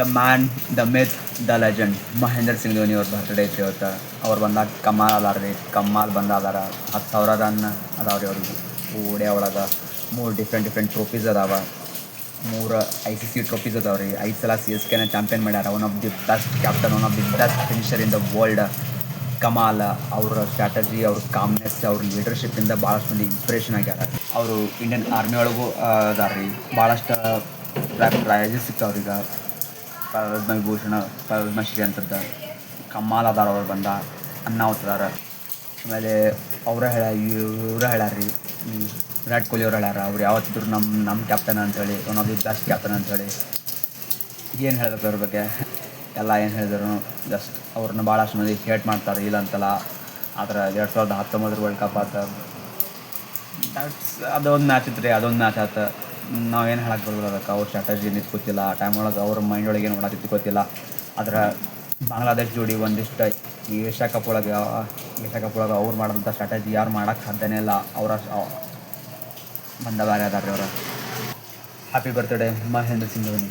The man, the myth, the legend Mahendra Singh Dhoni ಅವ್ರ birthday ಐತ್ರಿ ಇವತ್ತು. ಅವ್ರು ಬಂದಾಗ ಕಮಾಲ್ ಅದಾರ ರೀ, ಕಮ್ಮಾಲ್ ಬಂದಾದಾರ. 10,000 ರನ್ ಅದಾವ್ರಿ ಅವ್ರಿಗೆ ಓಡ್ಯ ಒಳಗೆ. 3 ಡಿಫ್ರೆಂಟ್ ಟ್ರೋಫೀಸ್ ಅದಾವ. 3 ICC ಟ್ರೋಫೀಸ್ ಅದಾವ್ರಿ. 5 ಸಲ CSKನ ಚಾಂಪಿಯನ್ ಮಾಡ್ಯಾರ. One of the best captain, one of the best finisher in the world. ಕಮಾಲ್. ಅವರ ಸ್ಟ್ರಾಟಜಿ, ಅವ್ರ ಕಾಮ್ನೆಸ್, ಅವ್ರ ಲೀಡರ್ಶಿಪ್ಪಿಂದ ಭಾಳಷ್ಟು ಮಂದಿ ಇನ್ಸ್ಪಿರೇಷನ್ ಆಗ್ಯಾರ. ಅವರು ಇಂಡಿಯನ್ ಆರ್ಮಿ ಒಳಗೂ ಅದಾರ ರೀ. ಭಾಳಷ್ಟು ಪ್ರೈಜಸ್ ಸಿಗ್ತಾವ್ರೀಗ. ಪದ್ಮವಿಭೂಷಣ, ಪದ್ಮಶ್ರೀ ಅಂತದ್ದು ಕಮ್ಮಾಲ್ ಅದಾರ. ಅವ್ರು ಬಂದ ಅನ್ನಾವತ್ತದಾರ. ಆಮೇಲೆ ಇವರ ಹೇಳ್ಯಾರ ರೀ, ವಿರಾಟ್ ಕೊಹ್ಲಿ ಅವ್ರು ಹೇಳ್ಯಾರ, ಅವ್ರು ಯಾವತ್ತಿದ್ರು ನಮ್ಮ ಕ್ಯಾಪ್ಟನ್ ಅಂಥೇಳಿ, one of the best captain ಅಂಥೇಳಿ. ಏನು ಹೇಳ್ಬೇಕು ಅವ್ರ ಬಗ್ಗೆ? ಎಲ್ಲ ಏನು ಹೇಳಿದ್ರು ಜಸ್ಟ್ ಅವ್ರನ್ನ ಭಾಳಷ್ಟು ಮಂದಿ ಹೇಟ್ ಮಾಡ್ತಾರೆ, ಇಲ್ಲ ಅಂತಲ್ಲ. ಆದ್ರೆ 2019 ವರ್ಲ್ಡ್ ಕಪ್ ಆತ, ಅದೊಂದು ಮ್ಯಾಚ್ ಇತ್ತು ರೀ. ಅದೊಂದು ಮ್ಯಾಚ್ ಆಯ್ತು. ನಾವೇನು ಹೇಳಕ್ಕೆ ಬರೋದಿಲ್ಲ ಅದಕ್ಕೆ. ಅವ್ರ ಸ್ಟ್ರಾಟಜಿ ನಿಂತು ಗೊತ್ತಿಲ್ಲ. ಆ ಟೈಮ್ ಒಳಗೆ ಅವ್ರ ಮೈಂಡ್ ಒಳಗೆ ಏನು ಮಾಡತ್ತಿತ್ತು ಗೊತ್ತಿಲ್ಲ. ಆದ್ರೆ ಬಾಂಗ್ಲಾದೇಶ್ ಜೋಡಿ ಒಂದಿಷ್ಟು ಈ ಏಷ್ಯಾ ಕಪ್ ಒಳಗೆ ಅವ್ರು ಮಾಡೋಂಥ ಸ್ಟ್ರಾಟಜಿ ಯಾರು ಮಾಡೋಕ್ಕೆ ಸಾಧ್ಯನೇ ಇಲ್ಲ. ಅವರ ಬಂದ ಬೇರೆ ಅದಾರ ರೀ ಅವರು. Happy birthday Mahendra Singh Dhoni.